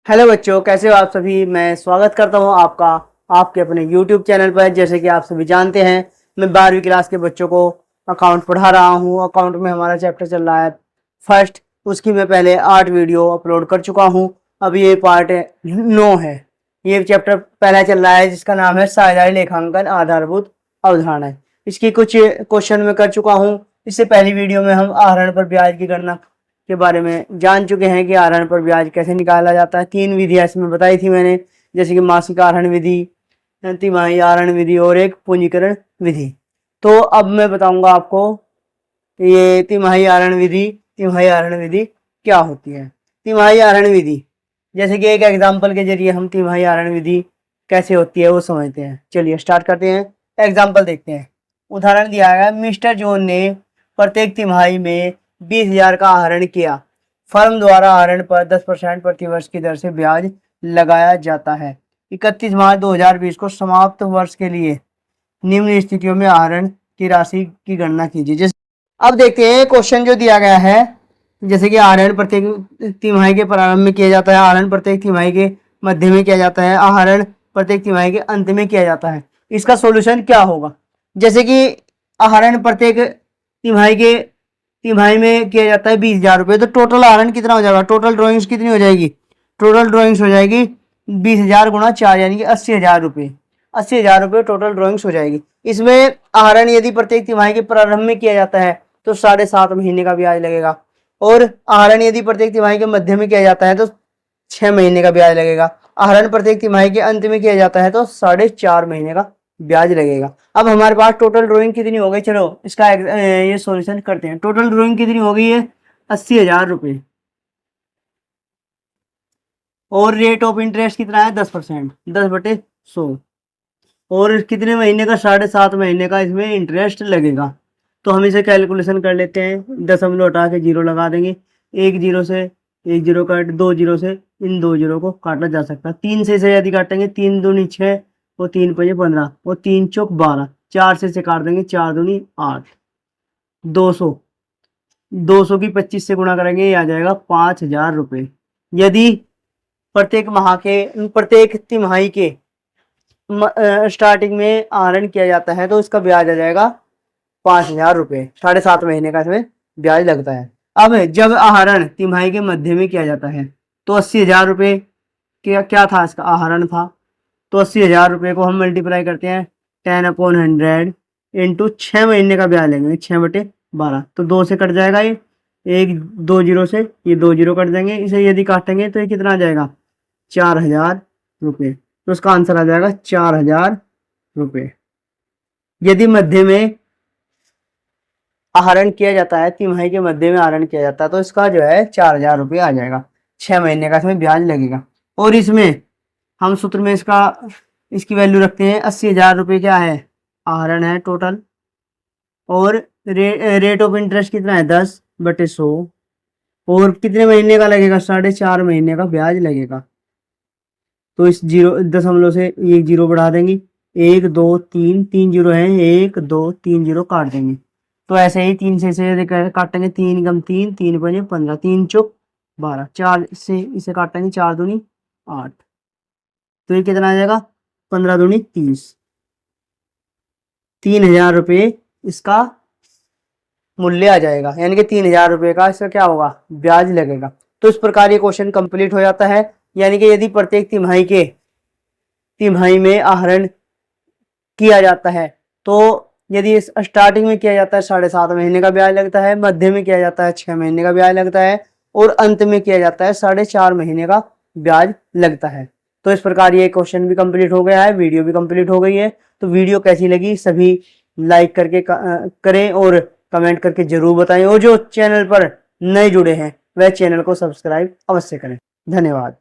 Hello बच्चों, कैसे हो आप सभी। मैं स्वागत करता हूं आपका आपके अपने YouTube चैनल पर। जैसे कि आप सभी जानते हैं, मैं 12वीं क्लास के बच्चों को अकाउंट पढ़ा रहा हूं। अकाउंट में हमारा चैप्टर चल रहा है फर्स्ट। उसकी मैं पहले 8 वीडियो अपलोड कर चुका हूं। अब ये पार्ट 9 है। ये चैप्टर पहला चल रहा है जिसका नाम है साझेदारी लेखांकन आधारभूत अवधारणाएं। इसकी कुछ क्वेश्चन मैं कर चुका हूँ। इससे पहली वीडियो में हम आहरण पर ब्याज की गणना के बारे में जान चुके हैं कि आहरण पर ब्याज कैसे निकाला जाता है। 3 विधियां इसमें बताई थी मैंने, जैसे कि मासिक आहरण विधि, तिमाही आहरण विधि और एक पूंजीकरण विधि। तो अब मैं बताऊंगा आपको ये तिमाही आहरण विधि। तिमाही आहरण विधि क्या होती है। तिमाही आहरण विधि, जैसे कि एक एग्जाम्पल के जरिए हम तिमाही आहरण विधि कैसे होती है वो समझते हैं। चलिए स्टार्ट करते हैं। एग्जाम्पल देखते हैं। उदाहरण दिया गया, मिस्टर जॉन ने प्रत्येक तिमाही में 20,000 का आहरण किया। फर्म द्वारा आहरण पर 10% प्रतिवर्ष की दर से ब्याज लगाया जाता है। 31 मार्च 2020 को समाप्त वर्ष के लिए निम्न स्थितियों में आहरण की राशि की गणना कीजिए। जैसे अब देखते हैं क्वेश्चन जो दिया गया है। जैसे कि आहरण प्रत्येक तिमाही के प्रारंभ में किया जाता है, आहरण प्रत्येक तिमाही के मध्य में किया जाता है, आहरण प्रत्येक तिमाही के अंत में किया जाता है। इसका सॉल्यूशन क्या होगा। जैसे कि आहरण प्रत्येक तिमाही में किया जाता है 20,000 रुपये, तो टोटल आहरण कितना हो जाएगा। टोटल ड्रॉइंग्स कितनी हो जाएगी। टोटल ड्रॉइंग्स हो जाएगी 20,000 गुणा 4 यानी कि 80,000 रुपये। 80,000 रुपये टोटल ड्रॉइंग्स हो जाएगी। इसमें आहरण यदि प्रत्येक तिमाही के प्रारंभ में किया जाता है तो 7.5 महीने का ब्याज लगेगा, और आहरण यदि प्रत्येक तिमाही के मध्य में किया जाता है तो 6 महीने का ब्याज लगेगा। आहरण प्रत्येक तिमाही के अंत में किया जाता है तो 4.5 महीने का ब्याज लगेगा। अब हमारे पास टोटल ड्राइंग कितनी हो गई, चलो इसका ये सॉल्यूशन करते हैं। टोटल ड्राइंग कितनी हो गई है 80,000 रुपये, और रेट ऑफ इंटरेस्ट कितना है 10%, 10/100, और कितने महीने का 7.5 महीने का इसमें इंटरेस्ट लगेगा। तो हम इसे कैलकुलेशन कर लेते हैं। दशमलव हटा के जीरो लगा देंगे। एक जीरो से एक जीरो काट, 2 जीरो से इन 2 जीरो को काटा जा सकता है। 3 से इसे यदि काटेंगे 3 दूनी 6 और 3 पंजे 15 और 3 चौक 12, 4 से इसे काट देंगे 4 दूनी 8, 200 की 25 से गुणा करेंगे, ये आ जाएगा 5,000 रुपये। यदि प्रत्येक तिमाही के स्टार्टिंग में आहरण किया जाता है तो इसका ब्याज आ जाएगा 5,000 रुपये। 7.5 महीने का इसमें ब्याज लगता है। अब जब आहरण तिमाही के मध्य में किया जाता है तो 80,000 रुपये क्या था, इसका आहरण था। तो 80,000 रुपये को हम मल्टीप्लाई करते हैं 10/100 इंटू 6 महीने का ब्याज लेंगे 6/12, तो 2 से कट जाएगा ये, एक 2 जीरो से ये 2 जीरो कट देंगे। इसे यदि काटेंगे तो ये कितना आ जाएगा 4,000 रुपये। तो उसका आंसर आ जाएगा 4,000 रुपये। यदि मध्य में आहरण किया जाता है, तिमाही के मध्य में आहरण किया जाता है तो इसका जो है 4,000 रुपये आ जाएगा। 6 महीने का इसमें ब्याज लगेगा। और इसमें हम सूत्र में इसकी वैल्यू रखते हैं 80,000 रुपये क्या है, आहरण है टोटल, और रेट ऑफ इंटरेस्ट कितना है 10/100, और कितने महीने का लगेगा 4.5 महीने का ब्याज लगेगा। तो इस जीरो दशमलव से एक जीरो बढ़ा देंगे, 1 2 3 3 जीरो है, 1 2 3 जीरो काट देंगे। तो ऐसे ही 3 से काटेंगे, 3 कम 3 3 पंजे 15, 3 चौक 12, 4 से इसे काटेंगे 4 दूनी 8, तो ये कितना आ जाएगा 15 दूनी 30, 3,000 रुपये इसका मूल्य आ जाएगा। यानी कि 3,000 रुपये का इसका क्या होगा, ब्याज लगेगा। तो इस प्रकार ये क्वेश्चन कंप्लीट हो जाता है। यानी कि यदि प्रत्येक तिमाही में आहरण किया जाता है तो यदि स्टार्टिंग में किया जाता है 7.5 महीने का ब्याज लगता है, मध्य में किया जाता है 6 महीने का ब्याज लगता है, और अंत में किया जाता है 4.5 महीने का ब्याज लगता है। तो इस प्रकार ये क्वेश्चन भी कंप्लीट हो गया है, वीडियो भी कंप्लीट हो गई है। तो वीडियो कैसी लगी सभी लाइक करके करें और कमेंट करके जरूर बताएं, और जो चैनल पर नए जुड़े हैं वह चैनल को सब्सक्राइब अवश्य करें। धन्यवाद।